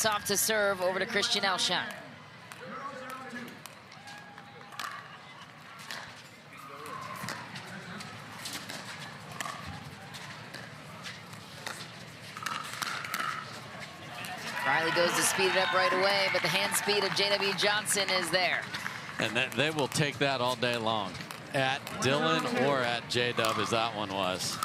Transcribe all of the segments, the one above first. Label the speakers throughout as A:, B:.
A: face off to serve over to Christian Alshon. Riley goes to speed it up right away, but the hand speed of JW Johnson is there.
B: And they will take that all day long. At Dylan or at JW, as that one was.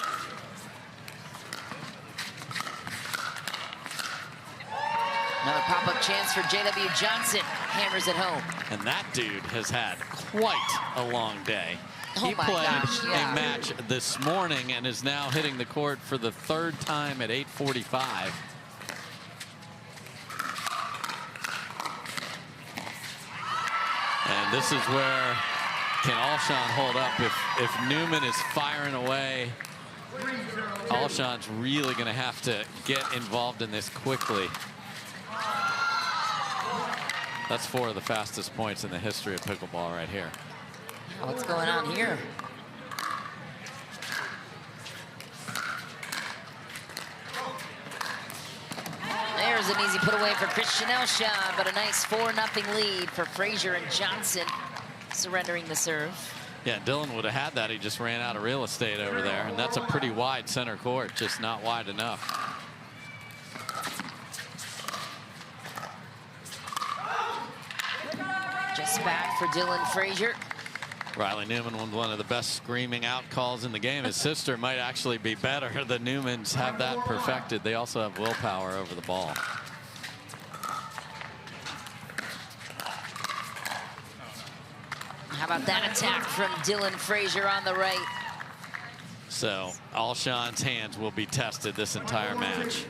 A: Another pop-up chance for JW Johnson. Hammers it home.
B: And that dude has had quite a long day.
A: Oh
B: he
A: my
B: played
A: gosh, yeah.
B: a match this morning and is now hitting the court for the 3rd time at 8:45. And this is where can Alshon hold up? If Newman is firing away, Alshon's really going to have to get involved in this quickly. That's 4 of the fastest points in the history of pickleball right here.
A: What's going on here? There's an easy put away for Christian Alshon, but a nice 4-0 lead for Frazier and Johnson, surrendering the serve.
B: Yeah, Dylan would have had that. He just ran out of real estate over there, and that's a pretty wide center court, just not wide enough.
A: Just back for Dylan Frazier.
B: Riley Newman with one of the best screaming out calls in the game. His sister might actually be better. The Newmans have that perfected. They also have willpower over the ball.
A: How about that attack from Dylan Frazier on the right?
B: So Alshon's hands will be tested this entire match.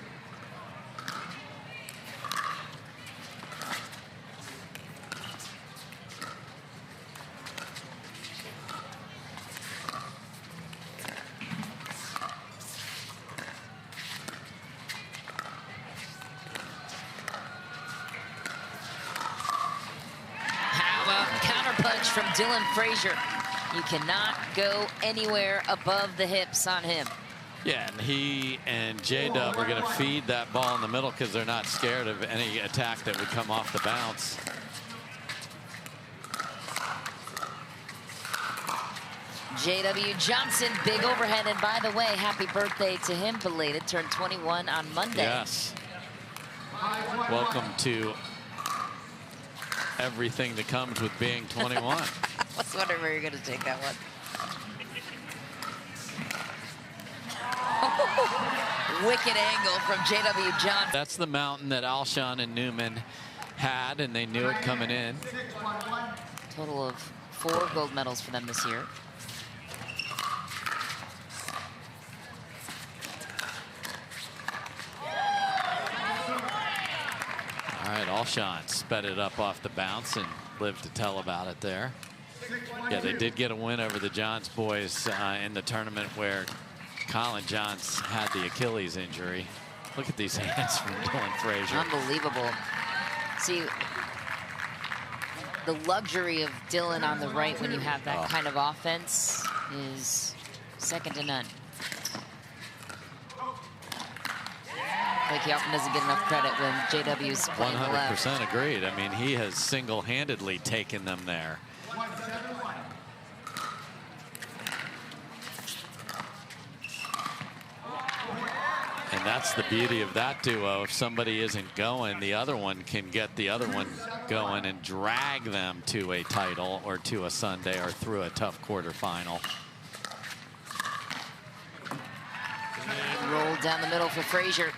A: From Dylan Frazier. You cannot go anywhere above the hips on him.
B: Yeah, and he and JW are going to feed that ball in the middle because they're not scared of any attack that would come off the bounce.
A: JW Johnson, big overhead, and by the way, happy birthday to him, belated, turned 21 on Monday.
B: Yes. Welcome to everything that comes with being 21.
A: I was wondering where you're going to take that one. Wicked angle from JW Johnson.
B: That's the mountain that Alshon and Newman had, and they knew it coming in.
A: Total of 4 gold medals for them this year.
B: All right, Alshon sped it up off the bounce and lived to tell about it there. Yeah, they did get a win over the Johns boys in the tournament where Colin Johns had the Achilles injury. Look at these hands from Dylan Frazier.
A: Unbelievable. See, the luxury of Dylan on the right when you have that kind of offense is second to none. Like he often doesn't get enough credit when JW's playing the left.
B: 100% agreed. I mean, he has single-handedly taken them there. And that's the beauty of that duo. If somebody isn't going, the other one can get the other one going and drag them to a title or to a Sunday or through a tough quarterfinal.
A: And rolled down the middle for Frazier.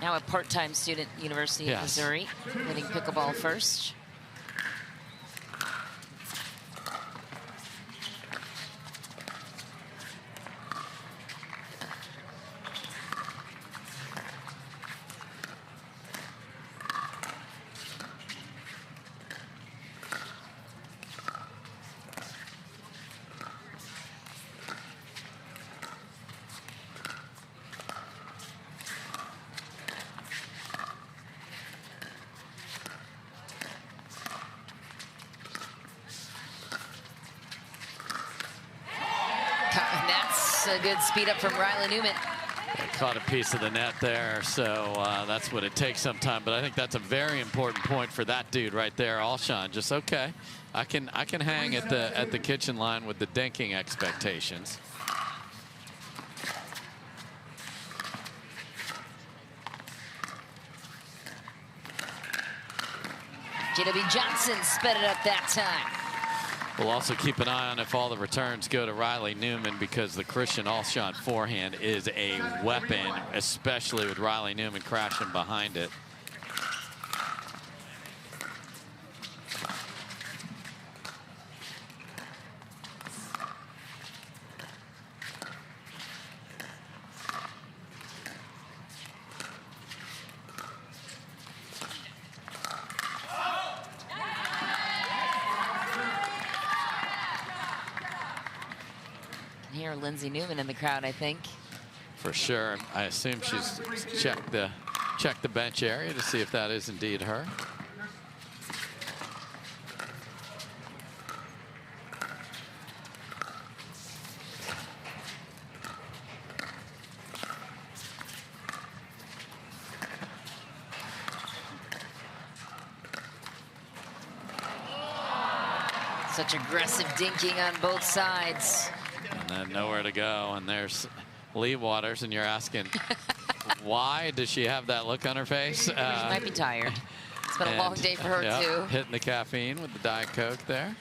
A: Now a part-time student, University of Missouri, hitting pickleball first. A good speed up from Riley Newman.
B: caught a piece of the net there, so that's what it takes sometimes. But I think that's a very important point for that dude right there, Alshon. Just okay, I can hang at the kitchen line with the dinking expectations.
A: JW Johnson sped it up that time.
B: We'll also keep an eye on if all the returns go to Riley Newman, because the Christian Alshon forehand is a weapon, especially with Riley Newman crashing behind it.
A: Here, Lindsay Newman in the crowd, I think.
B: For sure. I assume she's checked the bench area to see if that is indeed her.
A: Such aggressive dinking on both sides.
B: And then nowhere to go. And there's Lee Waters, and you're asking, why does she have that look on her face?
A: She might be tired. It's been a long day for her, too.
B: Hitting the caffeine with the Diet Coke there.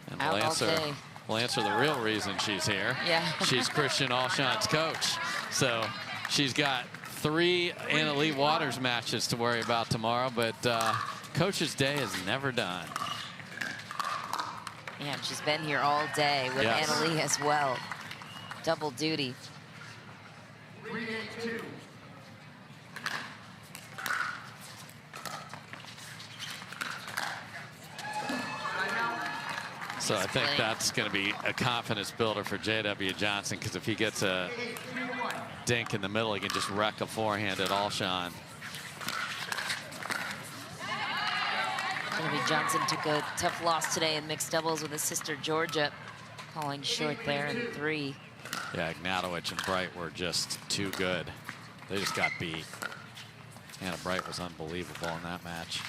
B: And we'll answer the real reason she's here.
A: Yeah.
B: She's Christian Alshon's coach. So she's got 3 Anna Lee Waters matches to worry about tomorrow, but Coach's Day is never done.
A: Yeah, she's been here all day with Anna Lee as well. Double duty.
B: So I think that's going to be a confidence builder for JW Johnson, because if he gets a dink in the middle, he can just wreck a forehand at Alshon.
A: JW Johnson took a tough loss today in mixed doubles with his sister Georgia, falling short there in 3.
B: Yeah, Ignatowicz and Bright were just too good. They just got beat. Anna Bright was unbelievable in that match.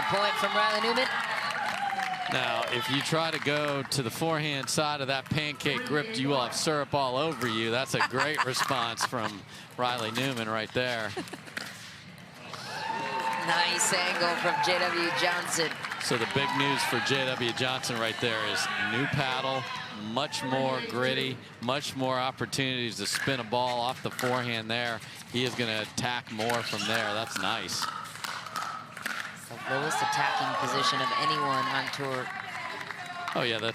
A: Point from Riley Newman.
B: Now, if you try to go to the forehand side of that pancake grip, you will have syrup all over you. That's a great response from Riley Newman right there.
A: Nice angle from JW Johnson.
B: So the big news for JW Johnson right there is new paddle, much more gritty, much more opportunities to spin a ball off the forehand there. He is going to attack more from there. That's nice.
A: The lowest attacking position of anyone on tour.
B: Oh yeah,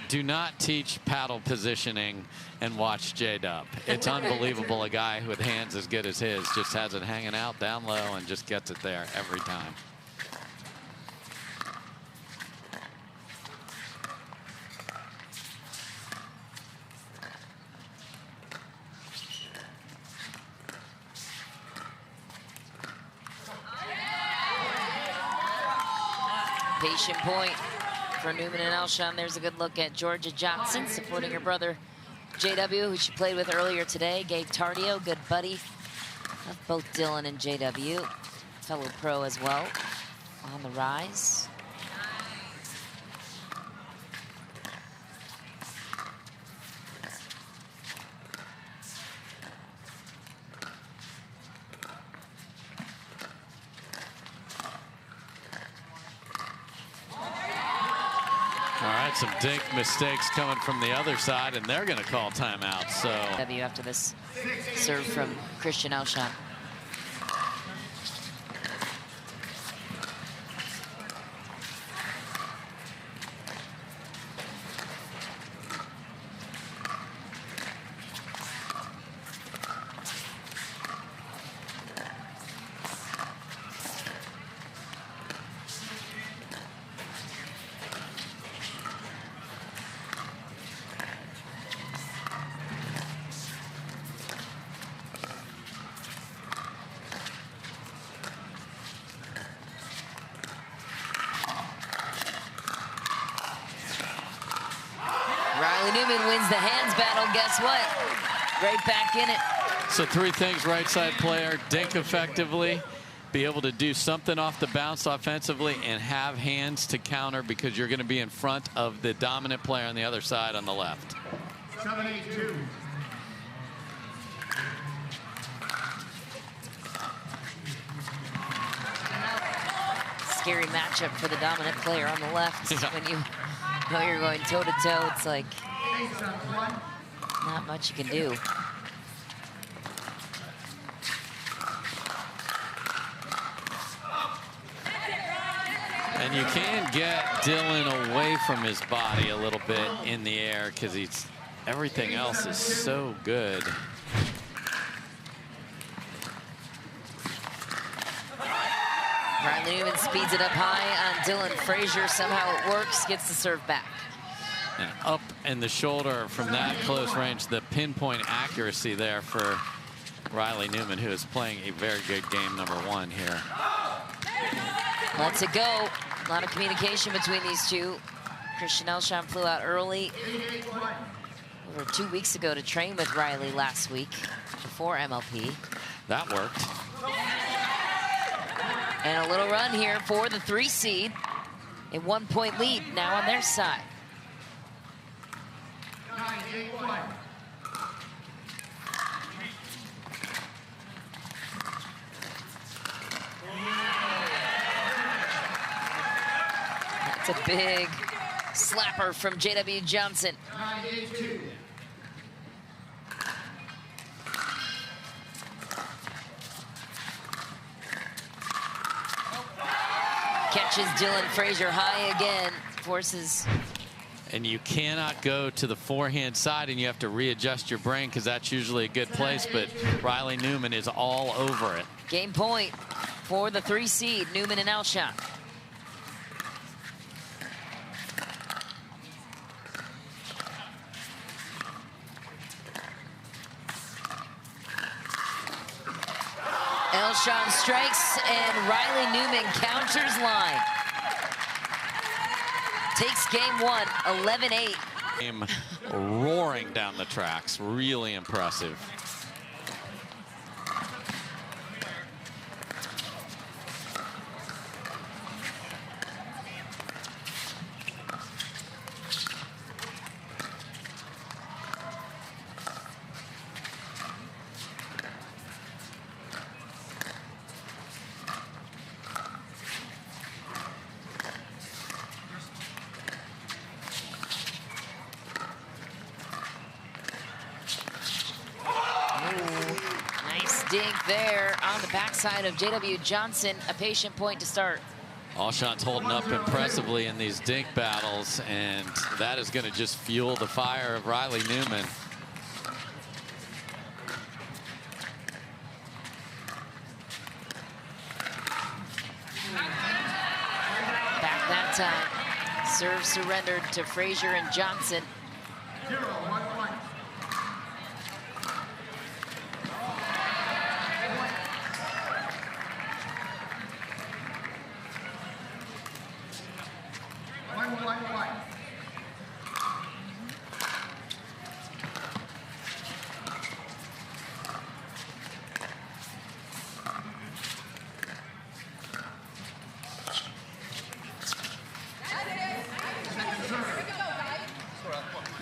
B: do not teach paddle positioning and watch J-Dub. It's unbelievable, a guy with hands as good as his just has it hanging out down low and just gets it there every time.
A: Patient point for Newman and Alshon. There's a good look at Georgia Johnson supporting her brother JW, who she played with earlier today. Gabe Tardio, good buddy of both Dylan and JW, fellow pro as well, on the rise.
B: Some dink mistakes coming from the other side, and they're going to call timeout. So
A: W after this serve from Christian Alshon. Newman wins the hands battle. Guess what? Right back in it.
B: So 3 things: right side player, dink effectively, be able to do something off the bounce offensively, and have hands to counter because you're going to be in front of the dominant player on the other side on the left.
C: 7-8-2.
A: Scary matchup for the dominant player on the left.
B: Yeah.
A: When you know you're going toe-to-toe, it's like not much you can do.
B: And you can get Dylan away from his body a little bit in the air because everything else is so good.
A: Riley Newman speeds it up high on Dylan Frazier. Somehow it works, gets the serve back.
B: And up in the shoulder from that close range, the pinpoint accuracy there for Riley Newman, who is playing a very good game number 1 here.
A: Lets it go. A lot of communication between these two. Christian Alshon flew out early over 2 weeks ago to train with Riley last week before MLP.
B: That worked.
A: And a little run here for the 3 seed. A 1-point lead now on their side.
C: 9-8-1.
A: That's a big slapper from JW Johnson.
C: 9-8-2.
A: Catches Dylan Frazier high again, forces.
B: And you cannot go to the forehand side, and you have to readjust your brain because that's usually a good place, but Riley Newman is all over it.
A: Game point for the 3 seed, Newman and Alshon. Alshon strikes, and Riley Newman counters line. Takes game 1, 11-8.
B: Game roaring down the tracks, really impressive.
A: Dink there on the backside of JW Johnson. A patient point to start.
B: Alshon's holding up impressively in these dink battles, and that is going to just fuel the fire of Riley Newman.
A: Back that time. Serve surrendered to Frazier and Johnson.
C: 0-1-1.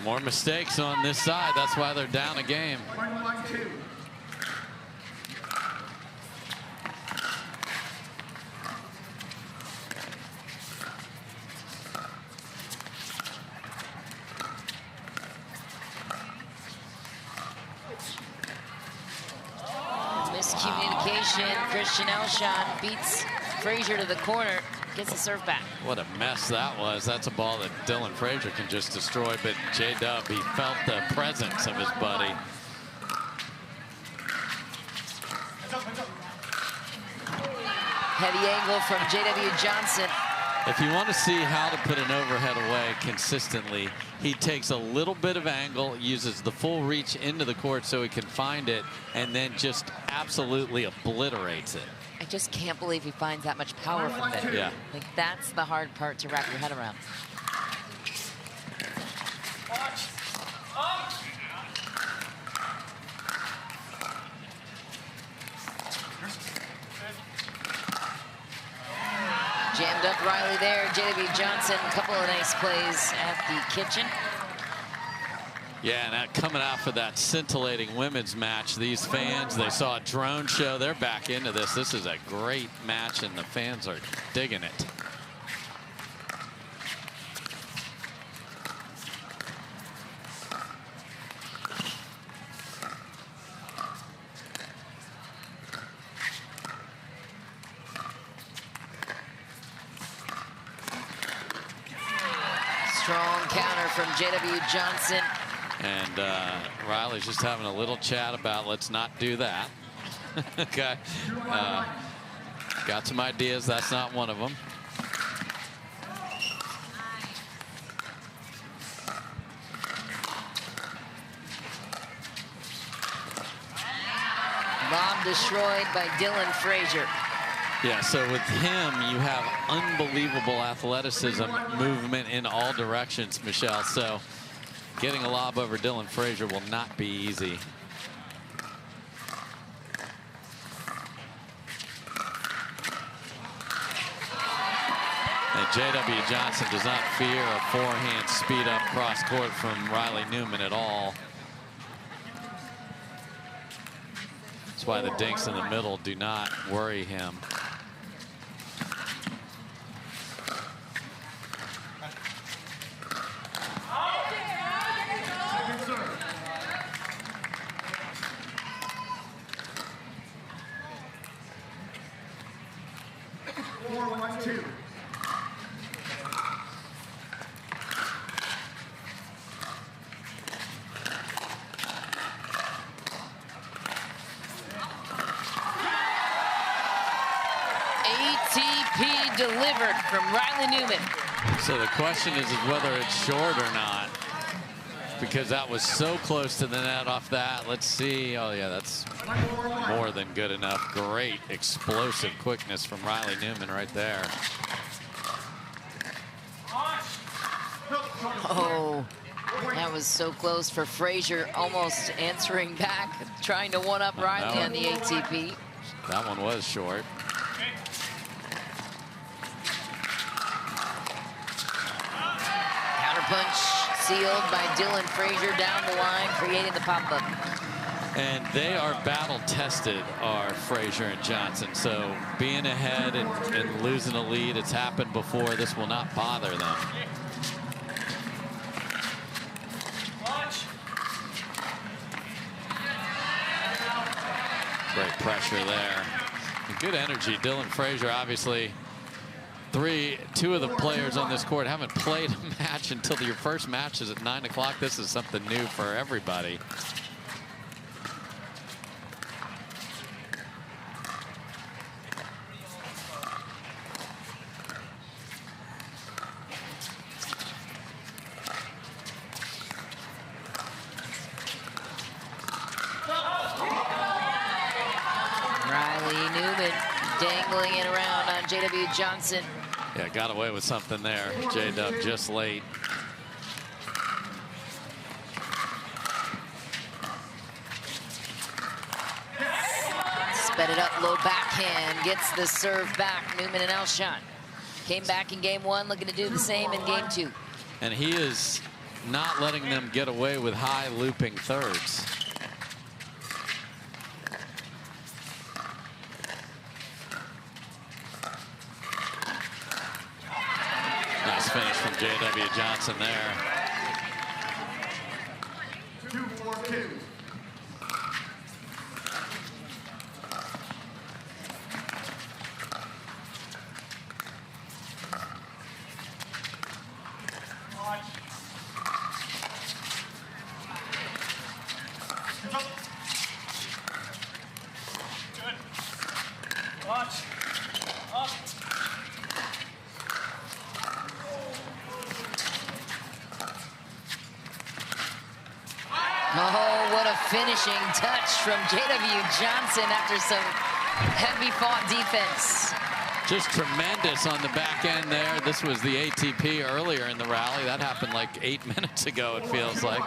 B: More mistakes on this side. That's why they're down a game.
C: 1-1-2.
A: Miscommunication. Christian Alshon beats Frazier to the corner. Gets the serve back.
B: What a mess that was. That's a ball that Dylan Frazier can just destroy, but J-Dub, he felt the presence of his buddy.
A: Heavy angle from JW Johnson.
B: If you want to see how to put an overhead away consistently, he takes a little bit of angle, uses the full reach into the court so he can find it, and then just absolutely obliterates it.
A: I just can't believe he finds that much power from it.
B: Yeah.
A: Like, that's the hard part to wrap your head around. Jammed up Riley there. JW Johnson, a couple of nice plays at the kitchen.
B: Yeah, and coming out for that scintillating women's match, these fans, they saw a drone show. They're back into this. This is a great match, and the fans are digging it.
A: Strong counter from JW Johnson.
B: And Riley's just having a little chat about let's not do that. Okay. Got some ideas. That's not one of them.
A: Lob destroyed by Dylan Frazier.
B: Yeah, so with him, you have unbelievable athleticism, movement in all directions, Michelle. So getting a lob over Dylan Frazier will not be easy. And JW Johnson does not fear a forehand speed up cross court from Riley Newman at all. That's why the dinks in the middle do not worry him.
A: ATP delivered from Riley Newman.
B: So the question is whether it's short or not, because that was so close to the net off that. Let's see. Oh, yeah, that's more than good enough. Great explosive quickness from Riley Newman right there.
A: Oh, that was so close for Frazier, almost answering back, trying to one-up Riley on the ATP.
B: That one was short.
A: Counterpunch sealed by Dylan Frazier down the line, creating the pop-up.
B: And they are battle-tested, are Frazier and Johnson. So being ahead and losing a lead, it's happened before. This will not bother them. Great pressure there. And good energy. Dylan Frazier, obviously, two of the players on this court haven't played a match until your first match is at 9 o'clock. This is something new for everybody.
A: Dangling it around on JW Johnson.
B: Yeah, got away with something there. J-Dub just late.
A: Sped it up, low backhand, gets the serve back. Newman and Alshon came back in game one, looking to do the same in game two.
B: And he is not letting them get away with high looping thirds. Nice finish from JW Johnson there.
C: 2-4-2.
A: Oh, what a finishing touch from JW Johnson after some heavy fought defense.
B: Just tremendous on the back end there. This was the ATP earlier in the rally. That happened like 8 minutes ago, it feels like.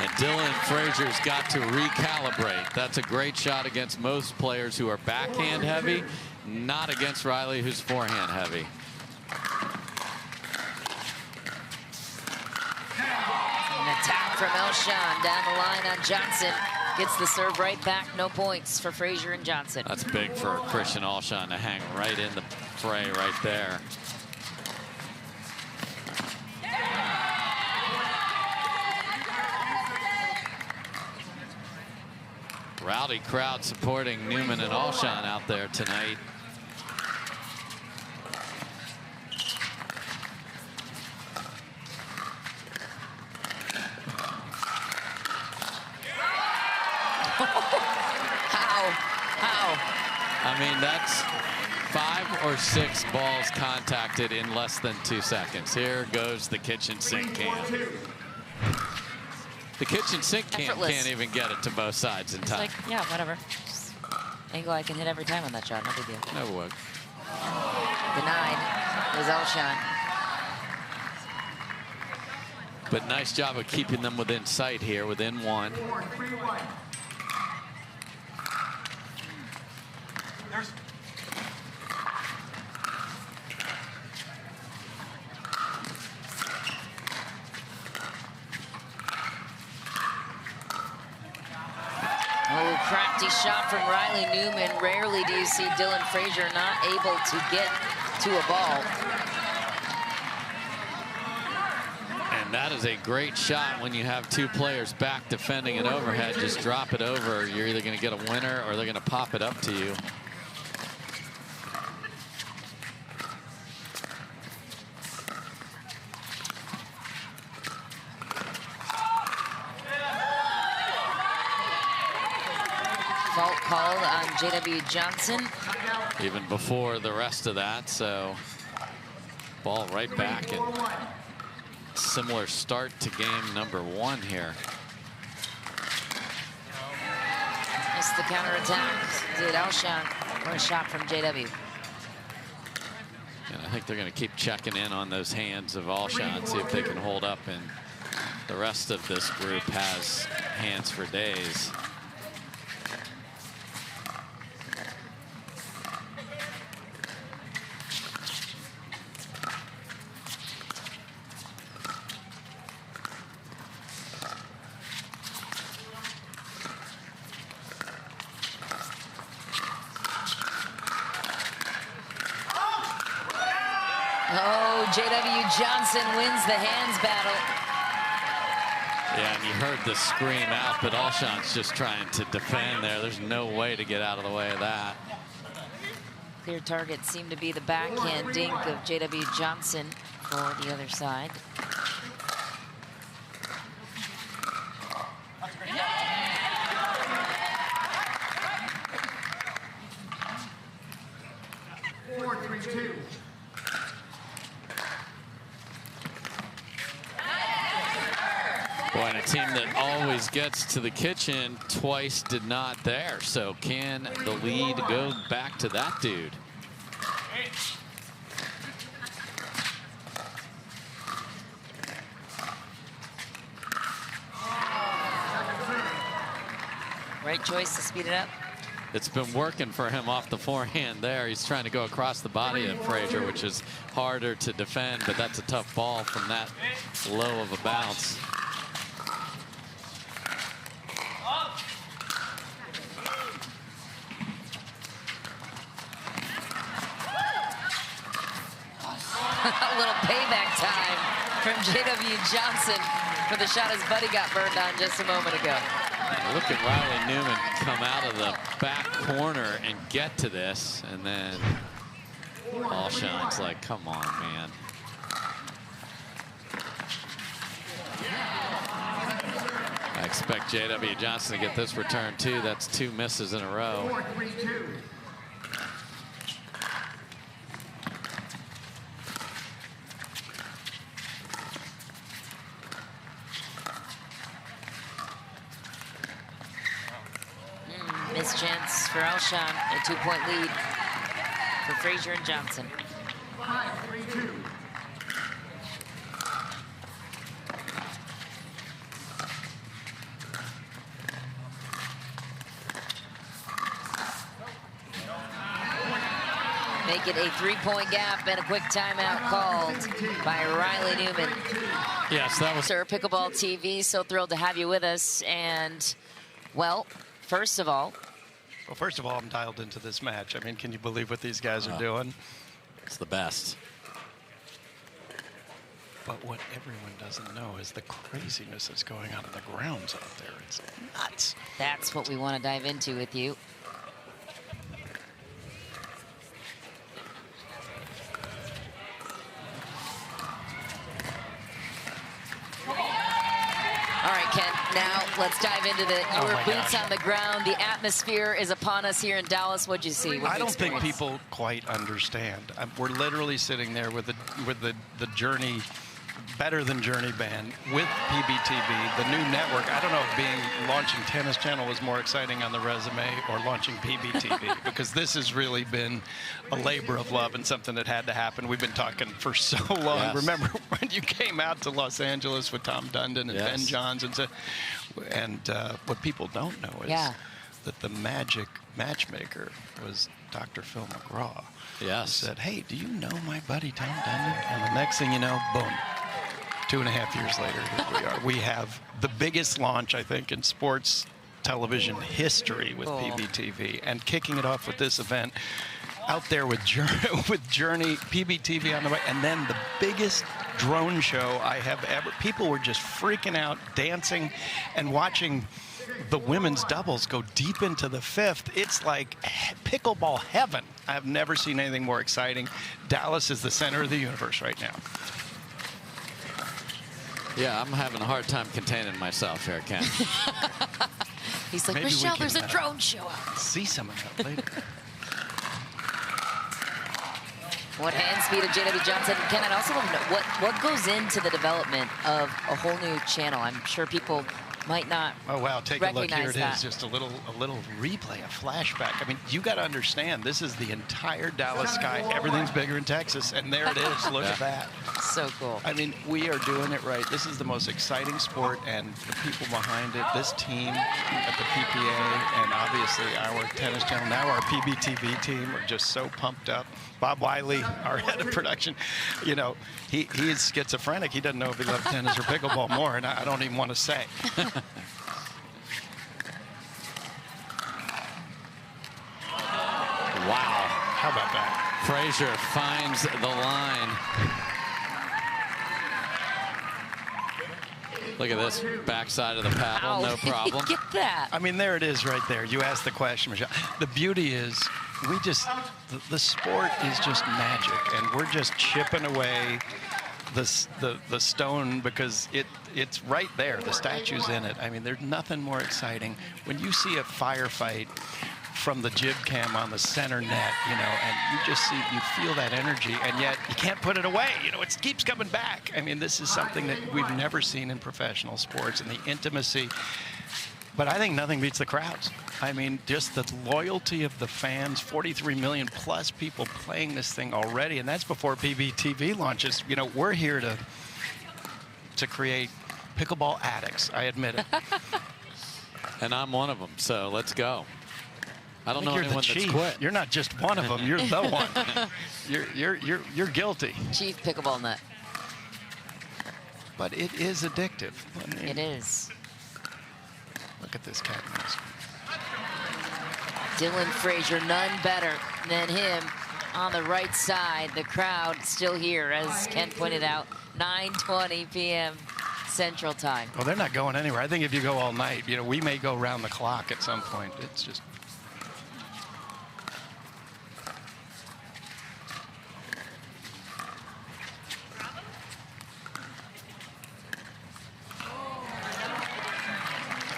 B: And Dylan Frazier's got to recalibrate. That's a great shot against most players who are backhand heavy, not against Riley, who's forehand heavy.
A: An attack from Alshon down the line on Johnson. Gets the serve right back. No points for Frazier and Johnson.
B: That's big for Christian Alshon to hang right in the fray right there. Rowdy crowd supporting Newman and Alshon out there tonight. How? I mean, that's 5 or 6 balls contacted in less than 2 seconds. Here goes the kitchen sink can. The kitchen sink can can't even get it to both sides in time.
A: Like, yeah, whatever. Just angle I can hit every time on that shot. No big deal.
B: No work.
A: Denied was Alshon.
B: But nice job of keeping them within sight here, within 1.
A: Oh, crafty shot from Riley Newman. Rarely do you see Dylan Frazier not able to get to a ball.
B: And that is a great shot when you have 2 players back defending an overhead. Just drop it over. You're either going to get a winner or they're going to pop it up to you.
A: Fault called on JW Johnson.
B: Even before the rest of that, so ball right back, and similar start to game number 1 here.
A: Missed the counterattack. Did Alshon, or a shot from JW.
B: And I think they're going to keep checking in on those hands of Alshon, see if they can hold up, and the rest of this group has hands for days.
A: Oh, JW Johnson wins the hands battle.
B: Yeah, and you heard the scream out, but Alshon's just trying to defend there. There's no way to get out of the way of that.
A: Clear target seemed to be the backhand dink of JW Johnson for the other side.
B: Boy, and a team that always gets to the kitchen twice did not there. So can the lead go back to that dude?
A: Right choice to speed it up.
B: It's been working for him off the forehand there. He's trying to go across the body of Frazier, which is harder to defend, but that's a tough ball from that low of a bounce.
A: A little payback time from JW Johnson for the shot his buddy got burned on just a moment ago.
B: Look at Riley Newman come out of the back corner and get to this, and then Alshon's like, come on, man. I expect JW Johnson to get this return too. That's 2 misses in a row.
A: Missed chance for Alshon, a 2-point lead for Frazier and Johnson. make it a 3-point gap and a quick timeout called by Riley Newman.
B: Yes, that was...
A: Sir, Pickleball TV, so thrilled to have you with us. And, well, first of all,
D: I'm dialed into this match. I mean, can you believe what these guys are doing?
B: It's the best.
D: But what everyone doesn't know is the craziness that's going on in the grounds out there. It's nuts.
A: That's what we want to dive into with you. All right, Ken, now let's dive into your boots on the ground. The atmosphere is upon us here in Dallas. What'd you see?
D: I don't think people quite understand. We're literally sitting there with the Journey, better than Journey band with PBTV, the new network. I don't know if launching Tennis Channel was more exciting on the resume or launching PBTV because this has really been a labor of love and something that had to happen. We've been talking for so long.
B: Yes.
D: Remember when you came out to Los Angeles with Tom Dundon and Ben Johns and what people don't know is that the magic matchmaker was Dr. Phil McGraw.
B: Yes.
D: Who said, hey, do you know my buddy Tom Dundon? And the next thing you know, boom. 2.5 years later, here we are. We have the biggest launch, I think, in sports television history with PBTV, and kicking it off with this event out there with Journey, PBTV on the right, and then the biggest drone show I have ever. People were just freaking out, dancing, and watching the women's doubles go deep into the fifth. It's like pickleball heaven. I've never seen anything more exciting. Dallas is the center of the universe right now.
B: Yeah, I'm having a hard time containing myself here, Ken.
A: He's like, maybe Michelle, there's a drone show out.
D: See some of that later.
A: What hand speed of JW Johnson. Ken, I'd also want to know what goes into the development of a whole new channel. I'm sure people might not.
D: Oh wow, take a look. Here it
A: that.
D: is, just a little replay, a flashback. I mean, you got to understand, this is the entire Dallas sky. Everything's bigger in Texas, and there it is. Look at that.
A: So cool.
D: I mean, we are doing it right. This is the most exciting sport, and the people behind it, this team at the PPA, and obviously our tennis channel, now our PBTV team are just so pumped up. Bob Wiley, our head of production, you know, he's schizophrenic. He doesn't know if he loves tennis or pickleball more, and I don't even want to say.
B: Wow.
D: How about that?
B: Frazier finds the line. Look at this backside of the paddle, no problem.
A: Get that.
D: I mean, there it is right there. You asked the question, Michelle. The beauty is the sport is just magic, and we're just chipping away the stone because it's right there. The statue's in it. I mean, there's nothing more exciting. When you see a firefight from the jib cam on the center net, you know, and you feel that energy, and yet you can't put it away. You know, it keeps coming back. I mean, this is something that we've never seen in professional sports, and the intimacy. But I think nothing beats the crowds. I mean, just the loyalty of the fans, 43 million plus people playing this thing already, and that's before PBTV launches. You know, we're here to create pickleball addicts. I admit it.
B: And I'm one of them, so let's go. I don't know anyone that's quit.
D: You're not just one of them. You're the one. You're guilty.
A: Chief pickleball nut.
D: But it is addictive. I mean,
A: it is.
D: Look at this cat mouse.
A: Dylan Frazier, none better than him on the right side. The crowd still here, as Ken pointed out, 9:20 p.m. Central Time.
D: Well, they're not going anywhere. I think if you go all night, you know, we may go round the clock at some point. It's just.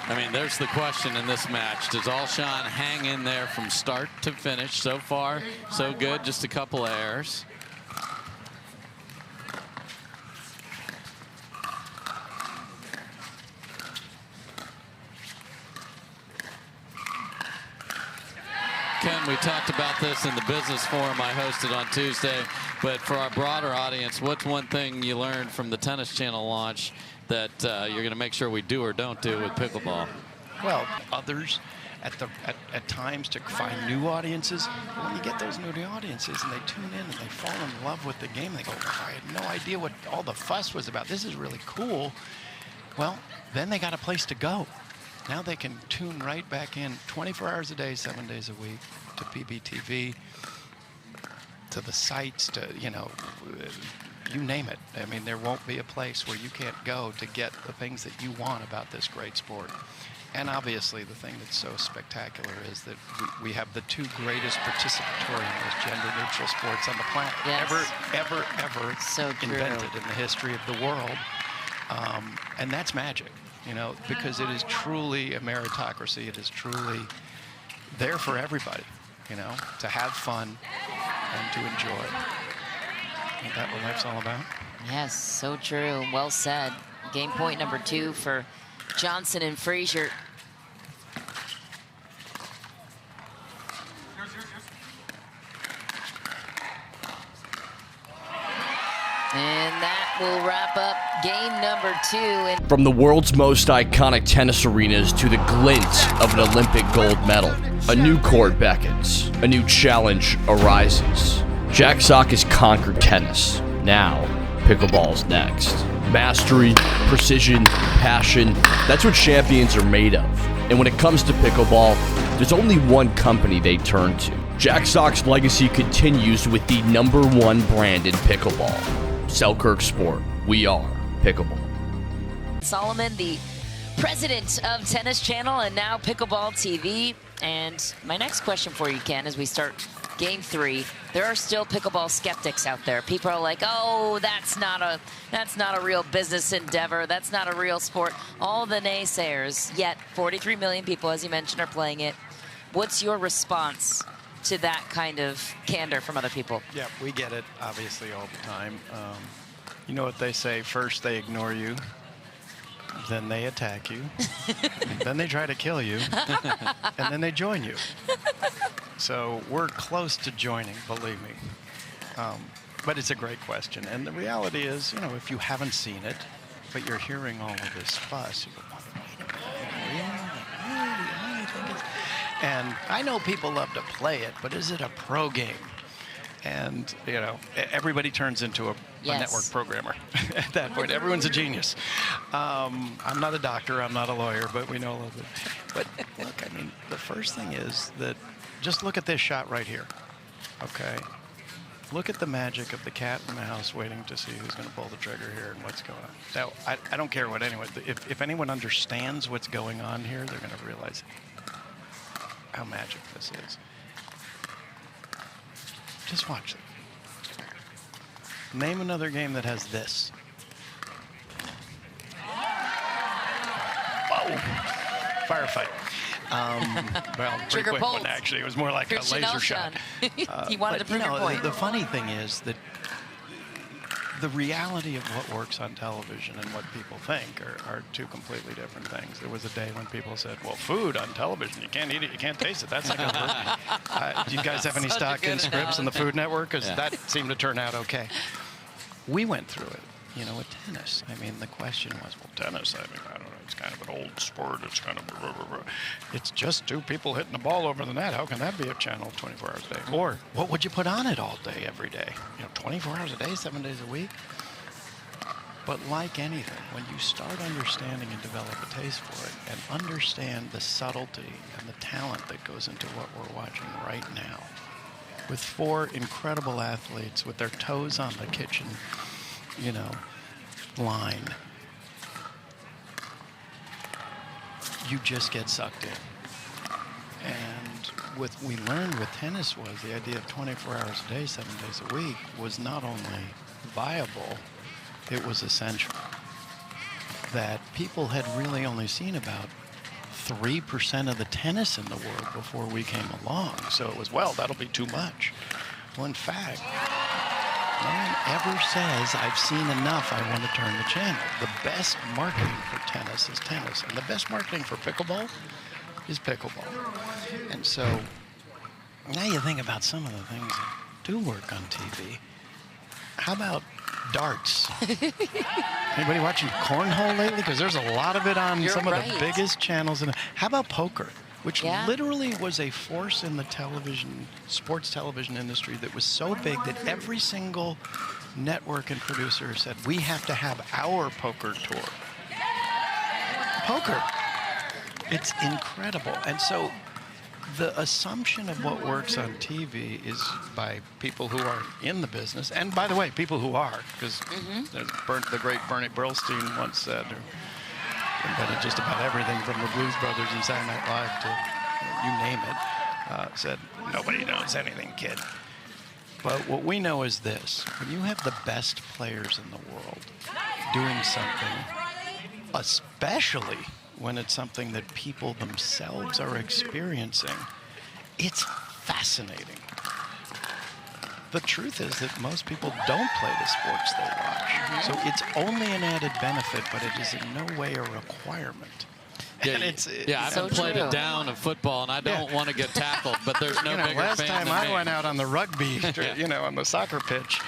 B: I mean, there's the question in this match. Does Alshon hang in there from start to finish? So far, so good. Just a couple of errors. Ken, we talked about this in the business forum I hosted on Tuesday, but for our broader audience, what's one thing you learned from the Tennis Channel launch that you're going to make sure we do or don't do with pickleball?
D: Well, others at times to find new audiences. But when you get those new audiences and they tune in and they fall in love with the game, they go, "Oh, I had no idea what all the fuss was about. This is really cool." Well, then they got a place to go. Now they can tune right back in 24 hours a day, 7 days a week to PBTV, to the sites, to, you know, you name it. I mean, there won't be a place where you can't go to get the things that you want about this great sport. And obviously, the thing that's so spectacular is that we have the two greatest participatory and most gender-neutral sports on the planet.
A: Yes.
D: Ever
A: So true.
D: invented in the history of the world. And that's magic, you know, because it is truly a meritocracy. It is truly there for everybody, you know, to have fun and to enjoy. Isn't that what life's all about?
A: Yes, so true. Well said. Game point number 2 for Johnson and Frazier. And that will wrap up game number 2. And
E: From the world's most iconic tennis arenas to the glint of an Olympic gold medal, a new court beckons, a new challenge arises. Jack Sock has conquered tennis. Now, pickleball's next. Mastery, precision, passion, that's what champions are made of. And when it comes to pickleball, there's only one company they turn to. Jack Sock's legacy continues with the #1 brand in pickleball. Selkirk Sport, we are pickleball.
A: Solomon, the president of Tennis Channel and now Pickleball TV. And my next question for you, Ken, as we start game 3, there are still pickleball skeptics out there. People are like, "Oh, that's not a real business endeavor. That's not a real sport." All the naysayers. Yet 43 million people, as you mentioned, are playing it. What's your response to that kind of candor from other people?
D: Yeah, we get it, obviously, all the time. You know what they say, first they ignore you, then they attack you, then they try to kill you, and then they join you. So we're close to joining, believe me. But it's a great question. And the reality is, you know, if you haven't seen it, but you're hearing all of this fuss, you go, "Wait a minute, really? I think it's..." And I know people love to play it, but is it a pro game? And, you know, everybody turns into a network programmer at that point. Everyone's a genius. I'm not a doctor, I'm not a lawyer, but we know a little bit. But look, I mean, the first thing is that just look at this shot right here, okay? Look at the magic of the cat in the house waiting to see who's going to pull the trigger here and what's going on. Now, I don't care what anyone, if anyone understands what's going on here, they're going to realize how magic this is. Just watch it. Name another game that has this. Whoa! Firefight. Well, pretty
A: Trigger
D: quick
A: pulse.
D: one, actually. It was more like
A: Christian
D: a laser
A: Alshon.
D: shot.
A: He wanted to prove your point.
D: The funny thing is that the reality of what works on television and what people think are two completely different things. There was a day when people said, "Well, food on television, you can't eat it, you can't taste it. That's not going to work." Do you guys have any stock in Scripps and the Food Network? Because that seemed to turn out okay. We went through it, you know, with tennis. I mean, the question was, well, tennis, I mean, I don't know, it's kind of an old sport. It's kind of, it's just two people hitting the ball over the net. How can that be a channel 24 hours a day? Or what would you put on it all day, every day? You know, 24 hours a day, 7 days a week? But like anything, when you start understanding and develop a taste for it and understand the subtlety and the talent that goes into what we're watching right now, with 4 incredible athletes with their toes on the kitchen, you know, line, you just get sucked in. And what we learned with tennis was the idea of 24 hours a day, 7 days a week was not only viable, it was essential. That people had really only seen about 3% of the tennis in the world before we came along. So it was, well, that'll be too much. Well, in fact, no one ever says, I've seen enough, I want to turn the channel. The best marketing for tennis is tennis. And the best marketing for pickleball is pickleball. And so now you think about some of the things that do work on TV. How about darts? Anybody watching cornhole lately? Because there's a lot of it on some of the biggest channels. How about poker? which literally was a force in the sports television industry that was so big that every single network and producer said, we have to have our poker tour. Poker. It's incredible. And so the assumption of what works on TV is by people who are in the business, and by the way, people who are, because the great Bernie Burlstein once said, who invented just about everything from the Blues Brothers and Saturday Night Live to you name it, said, nobody knows anything, kid. But what we know is this: when you have the best players in the world doing something, especially when it's something that people themselves are experiencing, it's fascinating. The truth is that most people don't play the sports they watch. So it's only an added benefit, but it is in no way a requirement.
B: Yeah, I haven't played it down in football, and I don't want to get tackled, but there's no bigger
D: last
B: fan
D: time
B: than
D: I
B: me.
D: went out on the rugby, on the soccer pitch,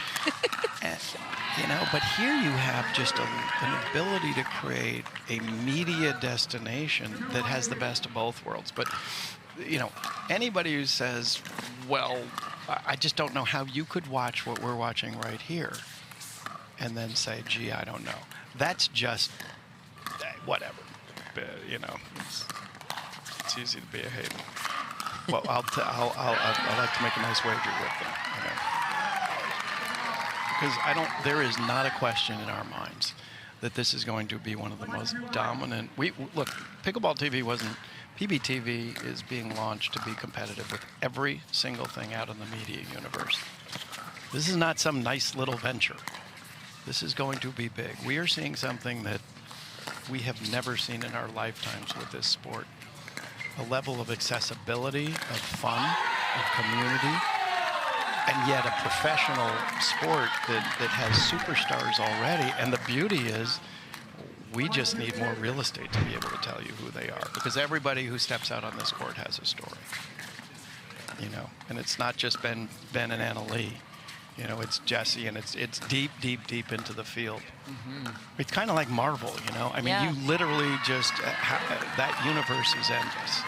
D: but here you have just an ability to create a media destination that has the best of both worlds. But, anybody who says, well, I just don't know how you could watch what we're watching right here and then say, gee, I don't know. That's just whatever. It's easy to be a hater. Well, I'd like to make a nice wager with them. Because there is not a question in our minds that this is going to be one of the most dominant. Look, Pickleball TV wasn't. PBTV is being launched to be competitive with every single thing out in the media universe. This is not some nice little venture. This is going to be big. We are seeing something that we have never seen in our lifetimes with this sport. A level of accessibility, of fun, of community, and yet a professional sport that has superstars already. And the beauty is, we just need more real estate to be able to tell you who they are, because everybody who steps out on this court has a story. And it's not just Ben and Anna Lee. It's Jesse, and it's deep, deep, deep into the field. It's kind of like Marvel, you literally just, that universe is endless.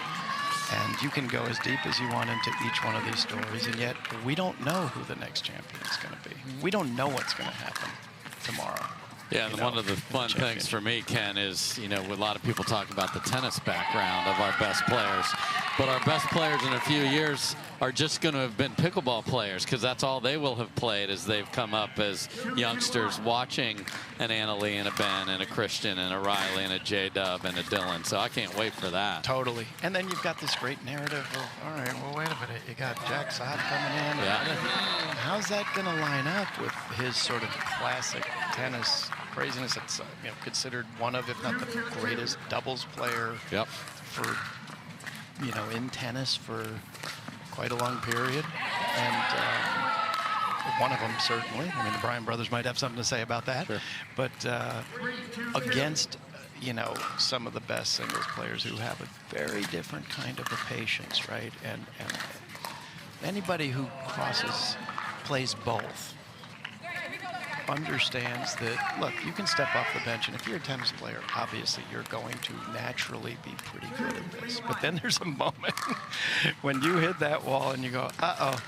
D: And you can go as deep as you want into each one of these stories, and yet we don't know who the next champion is going to be. We don't know what's going to happen tomorrow.
B: Yeah, and one of the fun things for me, Ken, is, a lot of people talk about the tennis background of our best players, but our best players in a few years are just going to have been pickleball players, because that's all they will have played as they've come up as youngsters watching an Anna Lee and a Ben and a Christian and a Riley and a J-Dub and a Dylan. So I can't wait for that.
D: Totally. And then you've got this great narrative of, all right, well, wait a minute. You got Jack Sock coming in.
B: Yeah.
D: How's that going to line up with his sort of classic tennis craziness? It's considered one of, if not the greatest doubles player for, in tennis for quite a long period. And one of them, certainly. The Bryan brothers might have something to say about that.
B: Sure.
D: But against, some of the best singles players who have a very different kind of a patience, right? And anybody who plays both, understands that, look, you can step off the bench, and if you're a tennis player, obviously you're going to naturally be pretty good at this. But then there's a moment when you hit that wall and you go, uh-oh,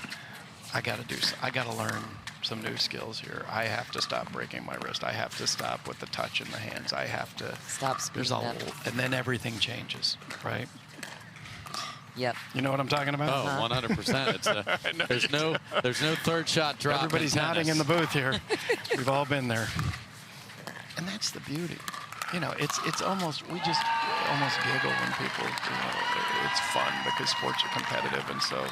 D: I got to learn some new skills here. I have to stop breaking my wrist. I have to stop with the touch in the hands. I have to
A: stop speeding up.
D: And then everything changes, right?
A: Yep.
D: You know what I'm talking about?
B: Oh, 100%. There's no third shot drop.
D: Everybody's nodding in the booth here. We've all been there. And that's the beauty. It's almost, we just almost giggle when people, it's fun because sports are competitive, and so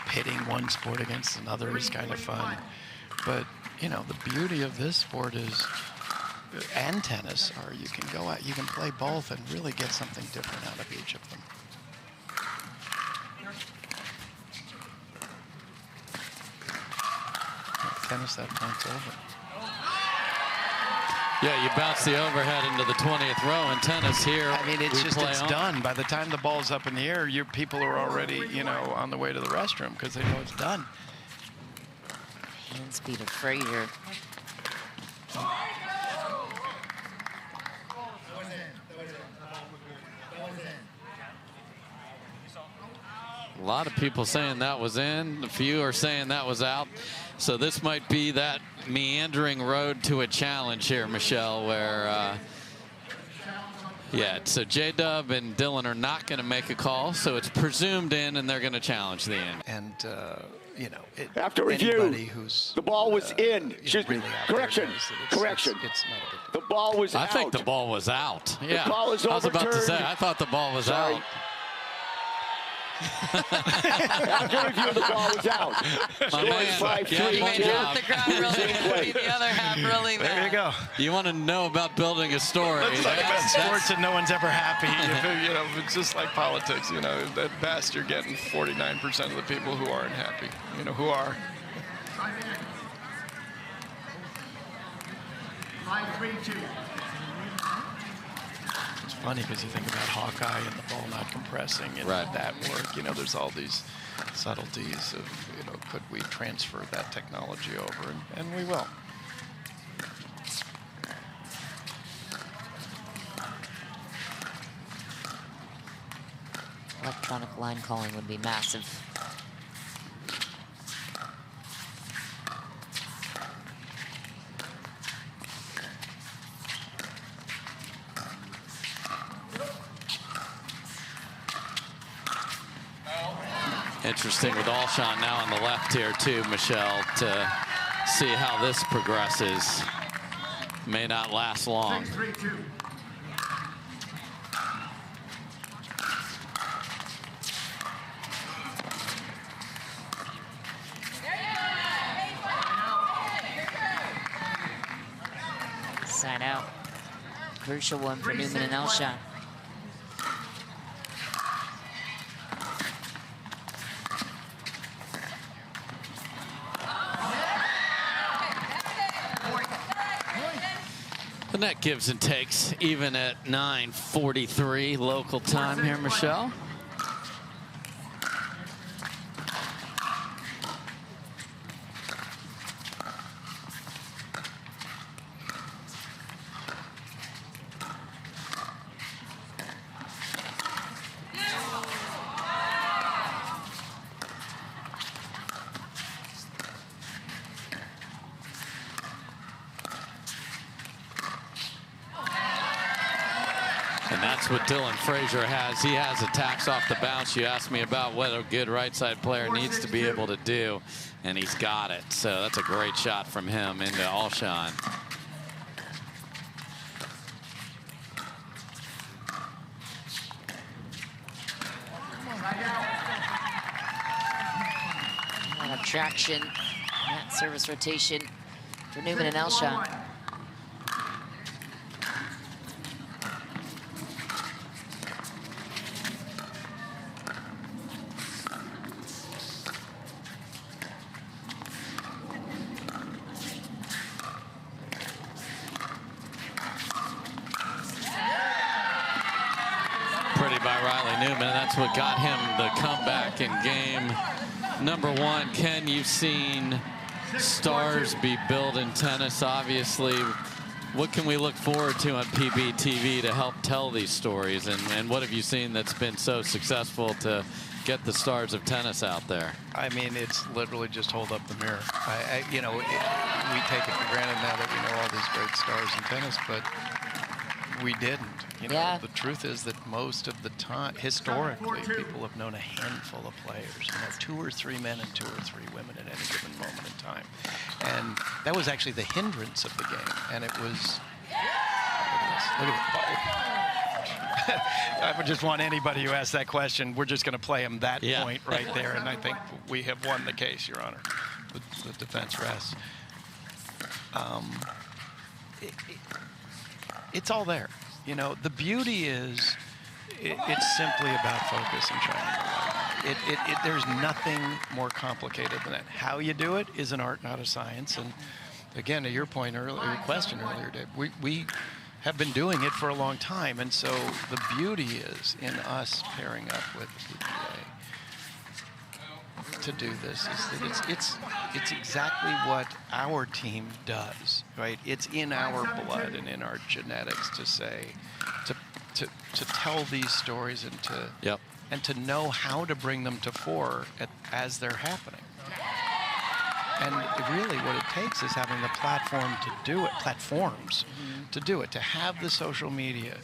D: pitting one sport against another is kind of fun. But, the beauty of this sport is, and tennis, are you can go out, you can play both and really get something different out of each of them. Tennis, that point's over.
B: Yeah, you bounce the overhead into the 20th row in tennis here.
D: It's done. By the time the ball's up in the air, your people are already, on the way to the restroom because they know it's done.
A: Hand speed of Frazier.
B: A lot of people saying that was in. A few are saying that was out. So this might be that meandering road to a challenge here, Michelle, where, yeah, so J-Dub and Dylan are not going to make a call. So it's presumed in, and they're going to challenge the in.
D: And, you know,
C: After review,
D: who's,
C: the ball was in.
D: really
C: Correction.
D: It's not a big
C: The ball was out.
B: I think the ball was out. Yeah,
C: The ball is
B: I was about to say,
C: overturned.
B: I thought the ball was
C: Sorry.
B: out.
C: After review, the ball was out.
B: My
C: Score
B: man,
C: is 5-3.
B: yeah,
A: You made
B: good
A: half
B: job.
A: the crowd really, the other half really mad.
D: There you go.
B: You want to know about building a story.
D: It's like about
B: That's-
D: sports and no one's ever happy. You know, it's just like politics. You know, at best you're getting 49% of the people who aren't happy. You know, who are.
C: 5-3-2.
D: It's funny because you think about Hawkeye and the ball not compressing and that work. You know, there's all these subtleties of, you know, could we transfer that technology over? And we will.
A: Electronic line calling would be massive.
B: Interesting with Alshon now on the left here too, Michelle, to see how this progresses. May not last long.
C: 6-3-2.
A: Side out. Crucial one for Newman and Alshon.
B: The net gives and takes even at 9:43 local time here, Michelle. And that's what Dylan Frazier has. He has attacks off the bounce. You asked me about what a good right side player needs to be able to do, and he's got it. So that's a great shot from him into Alshon.
A: A lot of traction. That service rotation for Newman and Alshon.
B: Pretty by Riley Newman. That's what got him the comeback in game number one. Ken, you've seen stars be built in tennis, obviously. What can we look forward to on PBTV to help tell these stories? And what have you seen that's been so successful to get the stars of tennis out there?
D: I mean, it's literally just hold up the mirror. You know, we take it for granted now that we know all these great stars in tennis, but we didn't. You know,
A: Yeah.
D: the truth is that most of the time, historically, people have known a handful of players. You know, 2 or 3 men and 2 or 3 women at any given moment in time. And that was actually the hindrance of the game. And it was, look at this. I would just want anybody who asks that question, we're just going to play him that point right there. And I think we have won the case, Your Honor. The defense rests. It's all there. You know, the beauty is it's simply about focus and shining the light. There's nothing more complicated than that. How you do it is an art, not a science. And again, to your point earlier, your question earlier, Dave, we have been doing it for a long time. And so the beauty is in us pairing up with the PPA to do this is that it's exactly what our team does, right? It's in our blood and in our genetics to say, to to tell these stories and to and to know how to bring them to fore as they're happening. And really what it takes is having the platform to do it, platforms to do it, to have the social media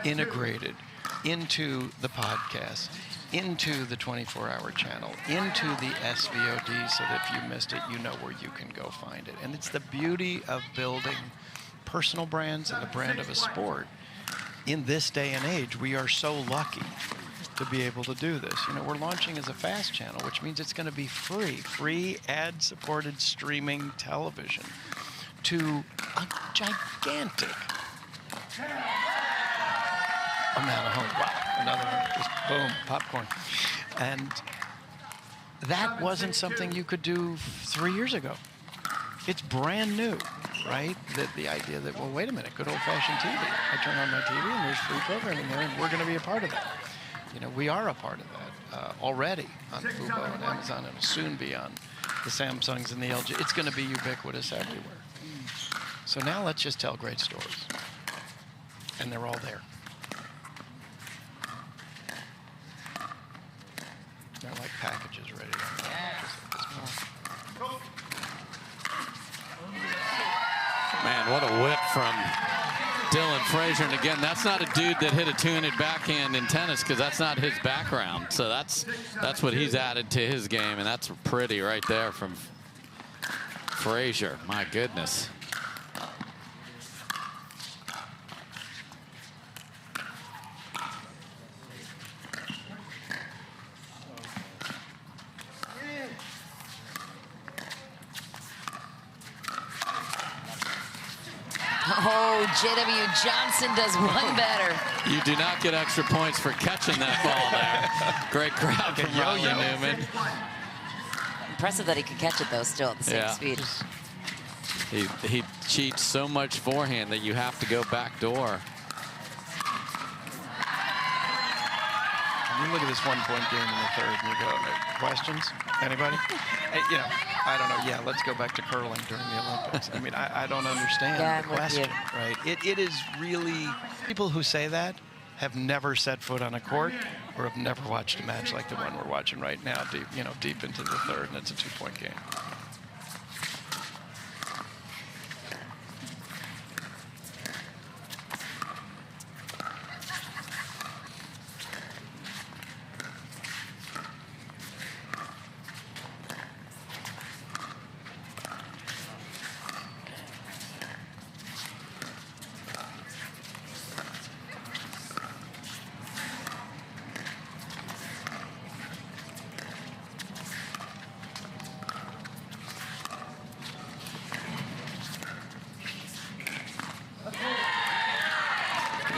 D: integrated into the podcast, into the 24-hour channel, into the SVOD, so that if you missed it, you know where you can go find it. And it's the beauty of building personal brands and the brand of a sport. In this day and age, we are so lucky to be able to do this. You know, we're launching as a fast channel, which means it's going to be free ad-supported streaming television to a gigantic amount of home. Wow, another one, just boom, popcorn. And that wasn't something you could do 3 years ago. It's brand new, right? The idea that, well, wait a minute, good old-fashioned TV. I turn on my TV and there's free programming there, and we're going to be a part of that. You know, we are a part of that already on Fubo and Amazon, and will soon be on the Samsungs and the LG. It's going to be ubiquitous everywhere. So now let's just tell great stories. And they're all there. They're like packages ready to go.
B: Man, what a whip from Dylan Frazier. And again, that's not a dude that hit a two-handed backhand in tennis, because that's not his background. So that's what he's added to his game, and that's pretty right there from Frazier. My goodness.
A: Oh, JW Johnson does one better.
B: You do not get extra points for catching that ball there. Great grab from Riley Newman.
A: Impressive that he could catch it, though, still at the same speed.
B: He cheats so much forehand that you have to go back door.
D: You look at this one-point game in the third, and you go, questions? Anybody? You know, I don't know. Yeah, let's go back to curling during the Olympics. I mean, I don't understand the question, right? It is really, people who say that have never set foot on a court or have never watched a match like the one we're watching right now, deep into the third, and it's a two-point game.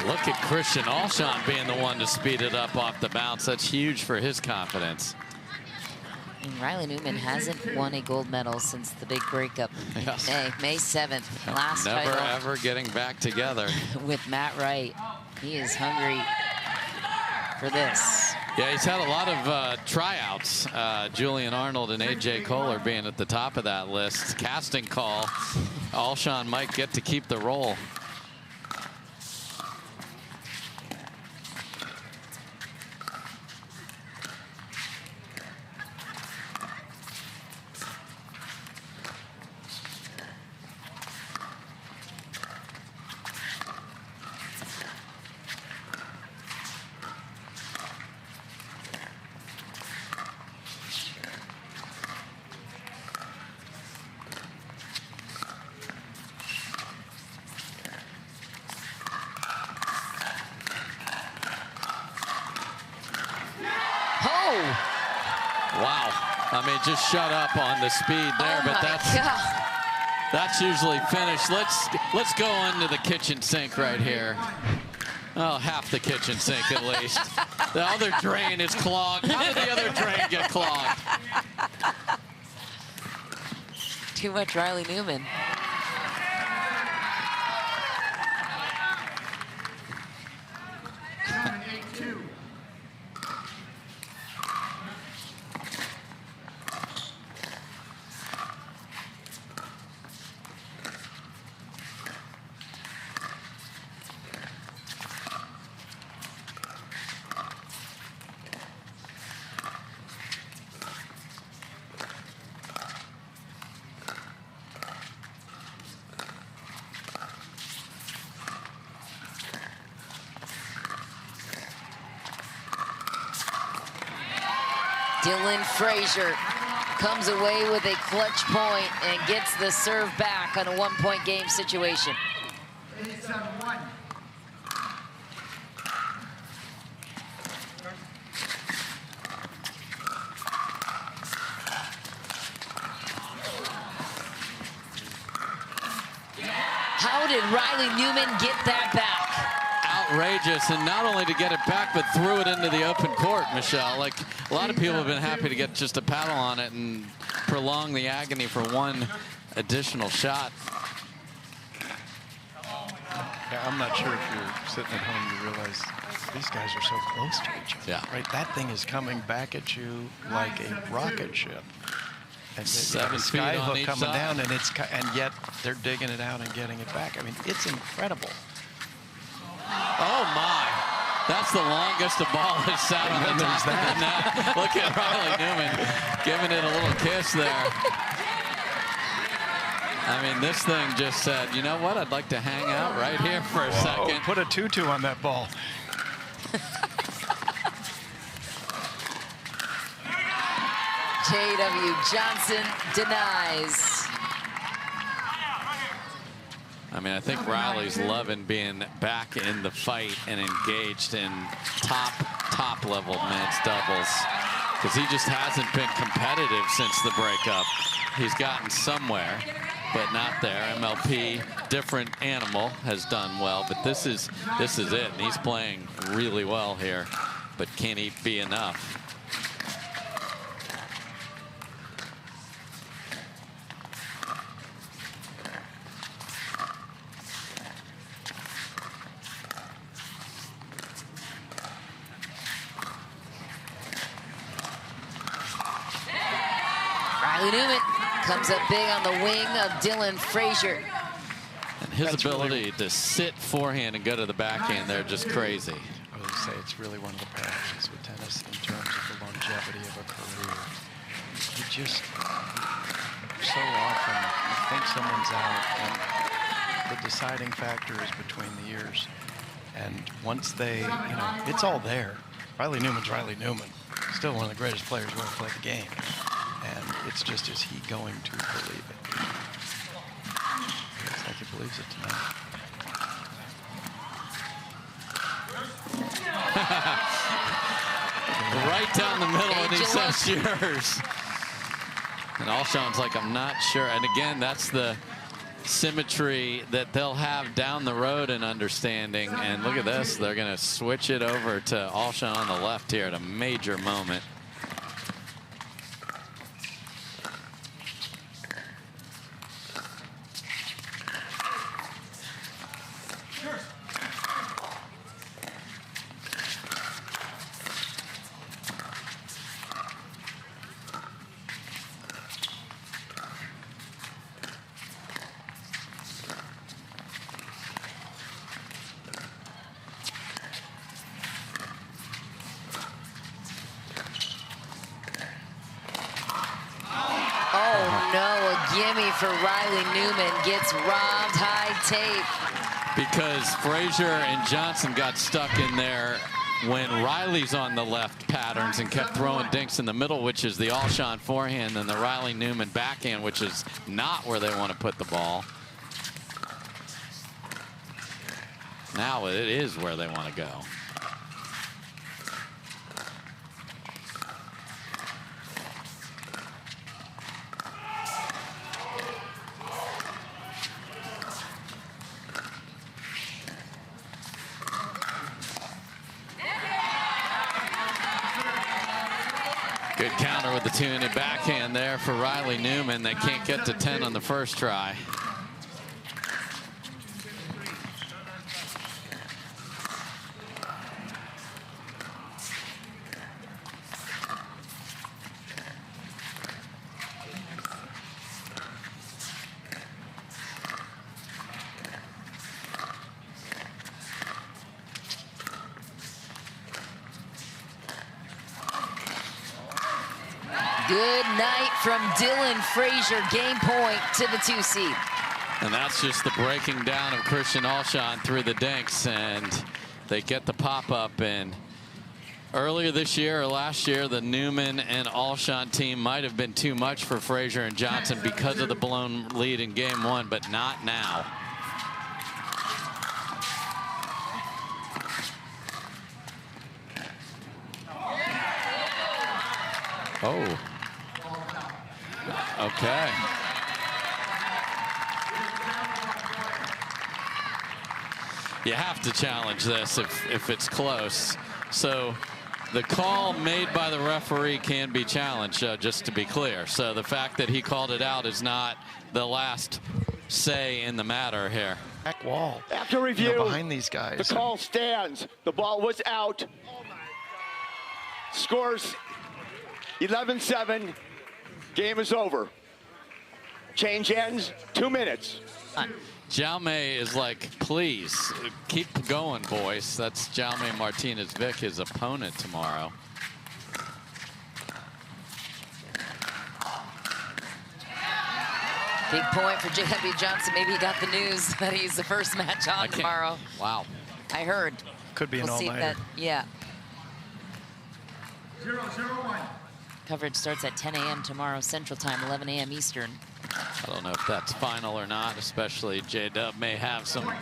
B: Look at Christian Alshon being the one to speed it up off the bounce. That's huge for his confidence.
A: And Riley Newman hasn't won a gold medal since the big breakup.
B: Yes.
A: May 7th, last
B: Never
A: title.
B: ever getting back together.
A: With Matt Wright. He is hungry for this.
B: Yeah, he's had a lot of tryouts. Julian Arnold and A.J. Kohler being at the top of that list. Casting call. Alshon might get to keep the role. Wow. I mean, just shut up on the speed there, but that's usually finished. Let's go into the kitchen sink right here. Oh, half the kitchen sink at least. The other drain is clogged. How did the other drain get clogged?
A: Too much Riley Newman. Dylan Frazier comes away with a clutch point and gets the serve back on a 1-point game situation.
C: 8-7-1.
A: How did Riley Newman get that back?
B: Outrageous, and not only to get it back, but threw it into the open court, Michelle. Like, a lot of people have been happy to get just a paddle on it and prolong the agony for one additional shot.
D: Yeah, I'm not sure if you're sitting at home, you realize these guys are so close to each other.
B: Yeah.
D: Right? That thing is coming back at you like a rocket ship. And the
B: 7 feet
D: sky
B: on
D: hook
B: each
D: coming
B: side.
D: down, and yet they're digging it out and getting it back. I mean, it's incredible.
B: Oh my, that's the longest a ball has sat on the top of the net. Look at Riley Newman giving it a little kiss there. I mean, this thing just said, you know what, I'd like to hang out right here for a second.
D: Put a tutu on that ball.
A: JW Johnson denies.
B: I mean, I think Riley's loving being back in the fight and engaged in top level men's doubles, because he just hasn't been competitive since the breakup. He's gotten somewhere, but not there. MLP, different animal, has done well, but this is it, and he's playing really well here. But can he be enough?
A: Riley Newman comes up big on the wing of Dylan Frazier.
B: And his ability to sit forehand and go to the backhand, they're just crazy.
D: I would say it's really one of the passions with tennis in terms of the longevity of a career. You just, so often, you think someone's out, and the deciding factor is between the years. And once they, it's all there. Riley Newman's Riley Newman. Still one of the greatest players who ever played the game. And it's just, is he going to believe it? Looks like he believes it tonight.
B: Right down the middle, and he
A: Angela.
B: says yours. And Alshon's like, I'm not sure. And again, that's the symmetry that they'll have down the road in understanding. And look at this, they're going to switch it over to Alshon on the left here at a major moment.
A: Gimme for Riley Newman, gets robbed high tape.
B: Because Frazier and Johnson got stuck in there when Riley's on the left patterns and kept throwing dinks in the middle, which is the Alshon forehand, and the Riley Newman backhand, which is not where they want to put the ball. Now it is where they want to go. Good counter with the two-handed backhand there for Riley Newman. They can't get to 10 on the first try.
A: Good night from Dylan Frazier, game point to the 2 seed.
B: And that's just the breaking down of Christian Alshon through the dinks, and they get the pop-up, and Earlier this year or last year, the Newman and Alshon team might have been too much for Frazier and Johnson because of the blown lead in game 1, but not now. Oh. Okay. You have to challenge this if it's close. So the call made by the referee can be challenged, just to be clear. So the fact that he called it out is not the last say in the matter here.
D: Back wall.
F: After review,
D: behind these guys.
F: The call stands. The ball was out. Scores 11-7. Game is over. Change ends. 2 minutes.
B: Jaume is like, please, keep going, boys. That's Jaume Martinez-Vick, his opponent tomorrow.
A: Big point for JW Johnson. Maybe he got the news that he's the first match on tomorrow.
B: Wow.
A: I heard.
D: Could be an all-nighter.
A: Yeah.
C: 0-0-1.
A: Coverage starts at 10 a.m. tomorrow Central Time, 11 a.m. Eastern.
B: I don't know if that's final or not, especially J-Dub may have some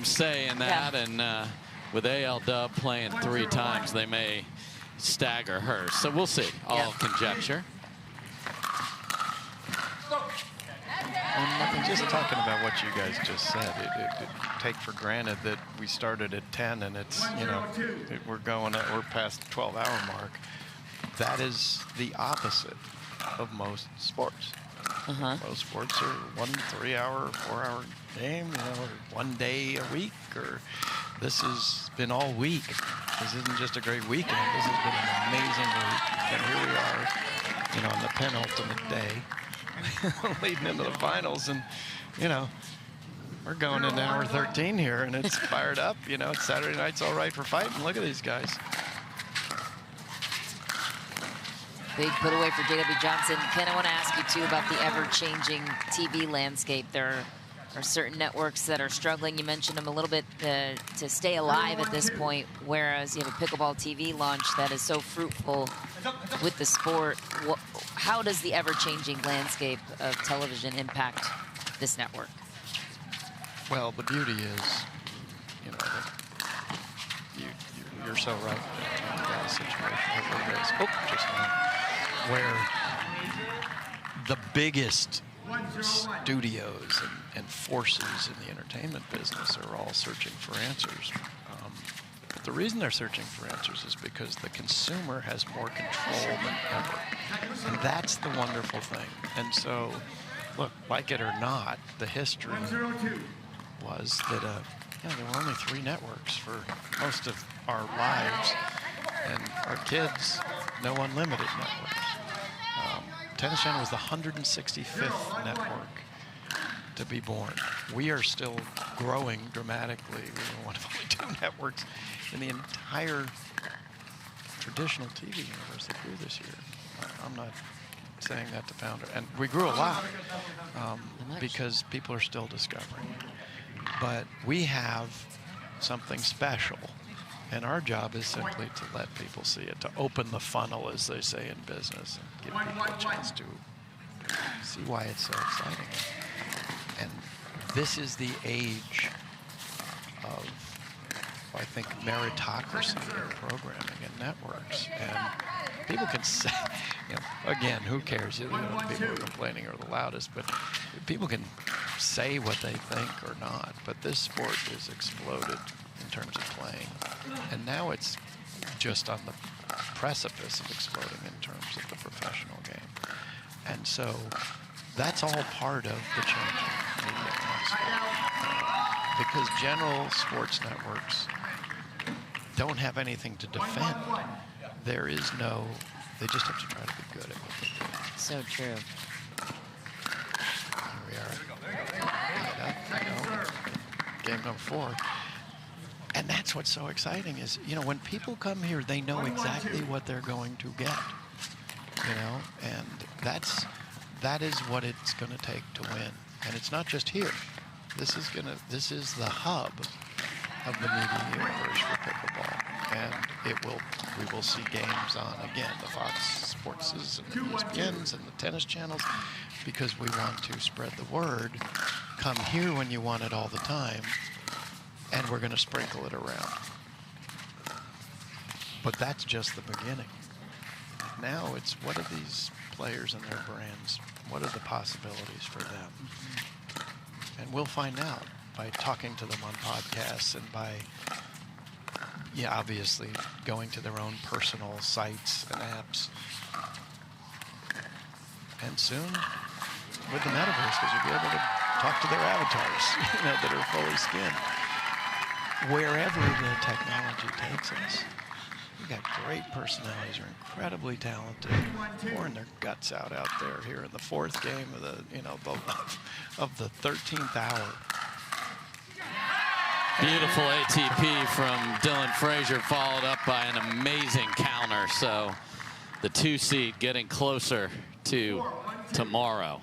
B: say in that. Yeah. And with AL-Dub playing 3 times, they may stagger her. So we'll see. All conjecture.
D: Just talking about what you guys just said, it take for granted that we started at 10 and it's, you know, we're past the 12-hour mark. That is the opposite of most sports. Most sports are 1 3-hour, 4-hour game, you know, or 1 day a week, or this has been all week. This isn't just a great weekend. This has been an amazing week. And here we are, you know, on the penultimate day, leading into the finals, and you know, we're going into hour 13 here, and it's fired up. You know, it's Saturday night's all right for fighting. Look at these guys.
A: Big put away for JW Johnson. Ken, I want to ask you too about the ever-changing TV landscape. There are certain networks that are struggling. You mentioned them a little bit to stay alive at this point, whereas you have a Pickleball TV launch that is so fruitful with the sport. How does the ever-changing landscape of television impact this network?
D: Well, the beauty is, you know, you're so right. The situation just now, where the biggest studios and forces in the entertainment business are all searching for answers. But the reason they're searching for answers is because the consumer has more control than ever. And that's the wonderful thing. And so, look, like it or not, the history was that you know, there were only 3 networks for most of our lives. And our kids, no unlimited networks. Tennis Channel was the 165th network to be born. We are still growing dramatically. We're one of only 2 networks in the entire traditional TV universe that grew this year. I'm not saying that to founder. And we grew a lot because people are still discovering. But we have something special. And our job is simply to let people see it, to open the funnel, as they say in business, and give people a chance to see why it's so exciting. And this is the age of, I think, meritocracy in programming and networks. And people can say, you know, again, who cares? You know, people are complaining are the loudest, but people can say what they think or not. But this sport is exploded in terms of playing. And now it's just on the precipice of exploding in terms of the professional game. And so that's all part of the changing media landscape. Because general sports networks don't have anything to defend. There is no, they just have to try to be good at what they do.
A: So true.
D: Here we are. Game number 4. And that's what's so exciting is, you know, when people come here, they know exactly what they're going to get, you know, and that is what it's going to take to win. And it's not just here. This is the hub of the media universe for pickleball. And we will see games on, again, the Fox Sportses and the ESPNs and the tennis channels, because we want to spread the word. Come here when you want it all the time, and we're going to sprinkle it around. But that's just the beginning. Now it's, what are these players and their brands? What are the possibilities for them? And we'll find out by talking to them on podcasts and by, yeah, obviously going to their own personal sites and apps. And soon, with the metaverse, because you'll be able to talk to their avatars, that are fully skinned. Wherever the technology takes us, we got great personalities, are incredibly talented, pouring their guts out there here in the fourth game of the, of the 13th hour.
B: Beautiful ATP from Dylan Frazier, followed up by an amazing counter. So the 2 seed getting closer to tomorrow.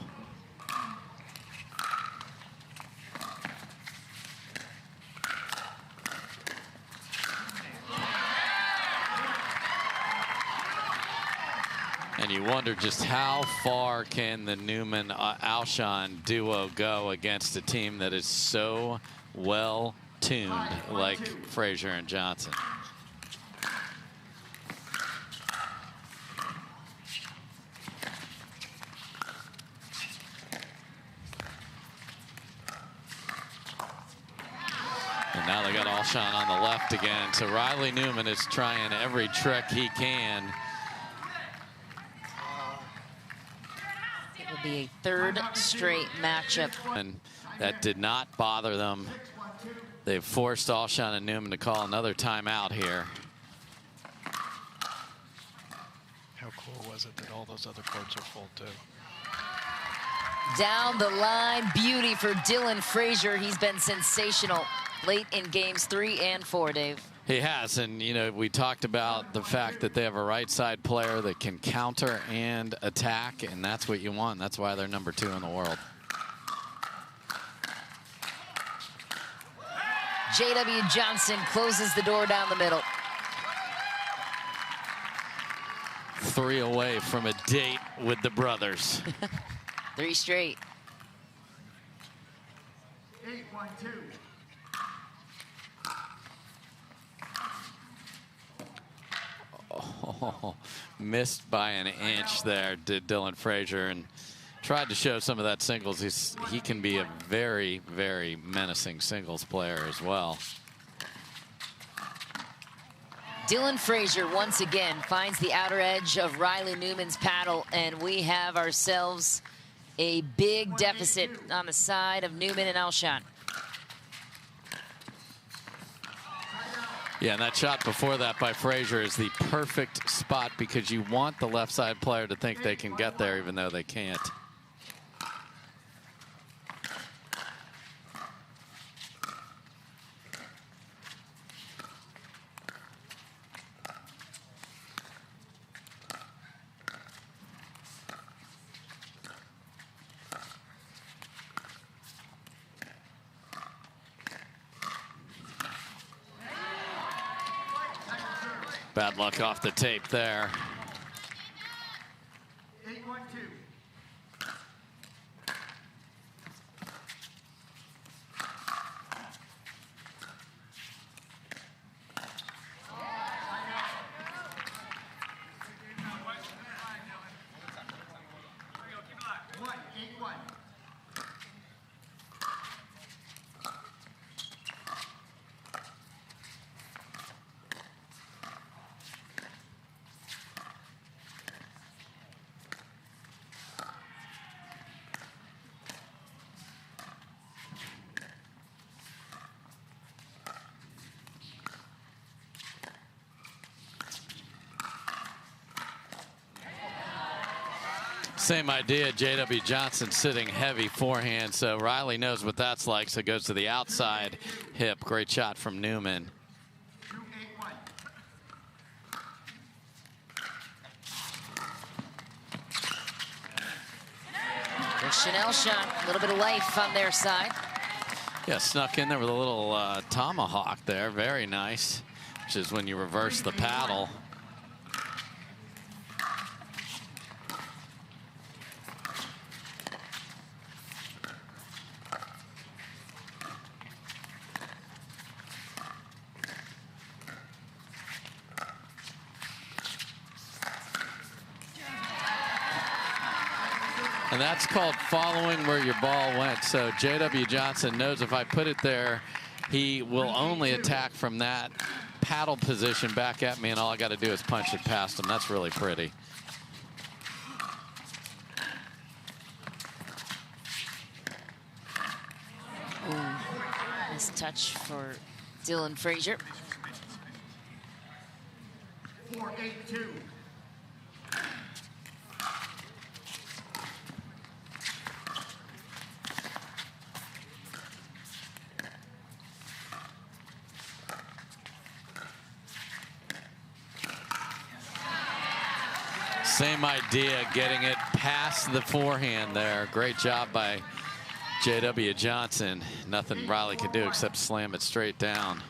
B: And you wonder just how far can the Newman Alshon duo go against a team that is so well tuned like Frazier and Johnson. And now they got Alshon on the left again. So Riley Newman is trying every trick he can.
A: It will be a third straight matchup.
B: And that did not bother them. They've forced Alshon and Newman to call another timeout here.
D: How cool was it that all those other courts are full too?
A: Down the line, beauty for Dylan Frazier. He's been sensational late in games 3 and 4, Dave.
B: He has, and we talked about the fact that they have a right side player that can counter and attack, and that's what you want. That's why they're number 2 in the world.
A: JW Johnson closes the door down the middle.
B: 3 away from a date with the brothers.
A: 3 straight.
C: 8-1-2.
B: Oh, missed by an inch there, did Dylan Frazier, and tried to show some of that singles. He can be a very, very menacing singles player as well.
A: Dylan Frazier once again finds the outer edge of Riley Newman's paddle, and we have ourselves a big deficit on the side of Newman and Alshon.
B: Yeah, and that shot before that by Frazier is the perfect spot because you want the left side player to think they can get there even though they can't. Bad luck off the tape there.
C: 8-1-2.
B: Same idea, JW Johnson sitting heavy forehand, so Riley knows what that's like, so goes to the outside hip. Great shot from Newman.
C: 2-8-1.
A: Christian Alshon, a little bit of life on their side.
B: Yeah, snuck in there with a little tomahawk there. Very nice, which is when you reverse the paddle. And that's called following where your ball went. So JW Johnson knows if I put it there, he will only attack from that paddle position back at me, and all I got to do is punch it past him. That's really pretty.
A: Ooh, nice touch for Dylan Frazier.
C: 4-8-2.
B: Same idea, getting it past the forehand there. Great job by JW Johnson. Nothing Riley could do except slam it straight down.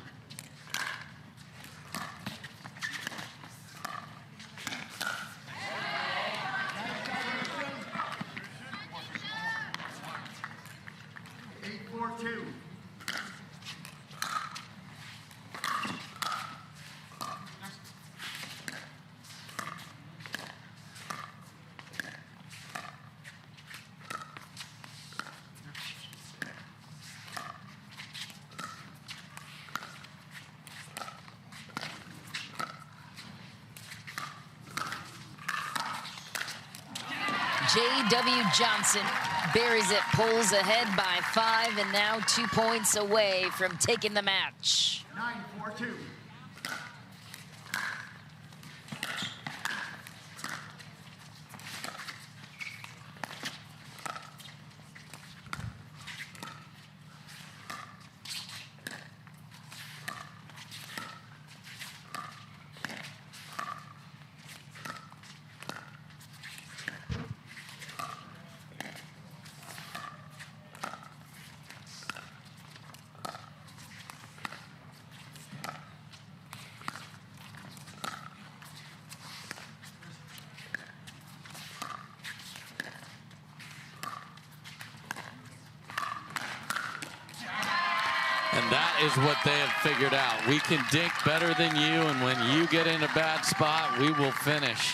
A: JW Johnson buries it, pulls ahead by 5, and now 2 points away from taking the match.
C: 9-4-2.
B: And that is what they have figured out. We can dink better than you, and when you get in a bad spot, we will finish.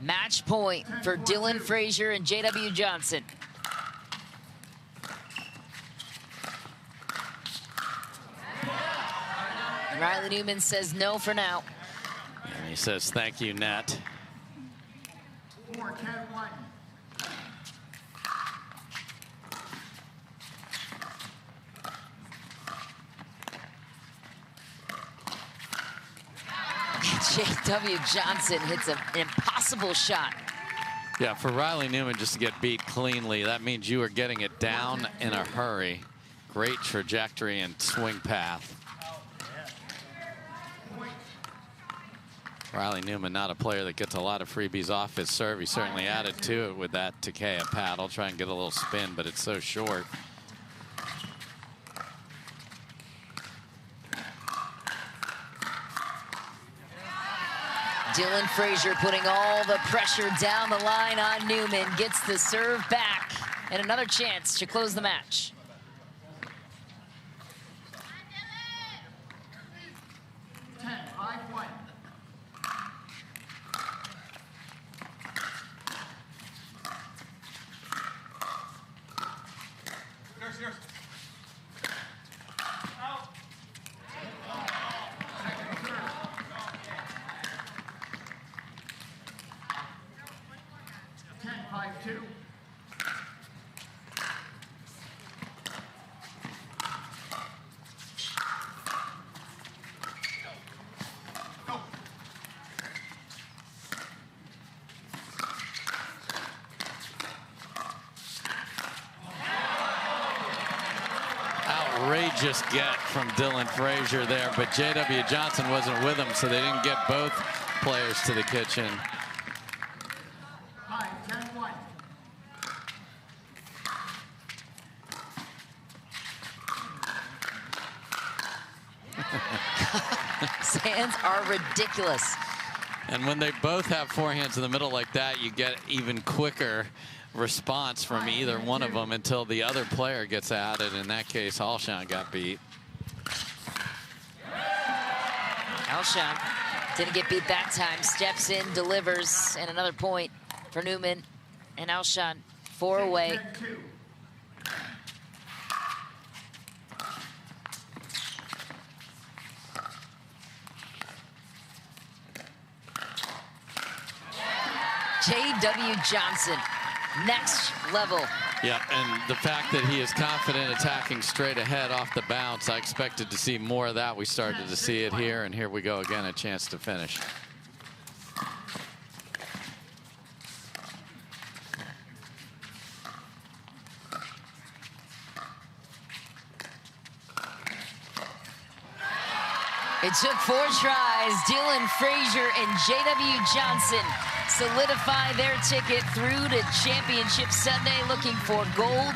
A: Match point for Dylan Frazier and JW Johnson. And Riley Newman says no for now.
B: And he says, thank you, Net.
C: 4-10-1.
A: JW Johnson hits an impossible shot.
B: Yeah, for Riley Newman just to get beat cleanly, that means you are getting it down in a hurry. Great trajectory and swing path. Riley Newman, not a player that gets a lot of freebies off his serve. He certainly added to it with that Takea paddle. Try and get a little spin, but it's so short.
A: Dylan Frazier putting all the pressure down the line on Newman. Gets the serve back and another chance to close the match.
B: Outrageous get from Dylan Frazier there, but JW Johnson wasn't with him, so they didn't get both players to the kitchen.
C: 5-10-1.
A: His hands are ridiculous.
B: And when they both have forehands in the middle like that, you get even quicker response from either one of them until the other player gets at it. In that case, Alshon got beat.
A: Alshon didn't get beat that time. Steps in, delivers, and another point for Newman. And Alshon 4 away. JW Johnson, next level.
B: Yeah, and the fact that he is confident attacking straight ahead off the bounce, I expected to see more of that. We started to see it here, and here we go again, a chance to finish.
A: It took 4 tries. Dylan Frazier and JW Johnson solidify their ticket through to Championship Sunday, looking for gold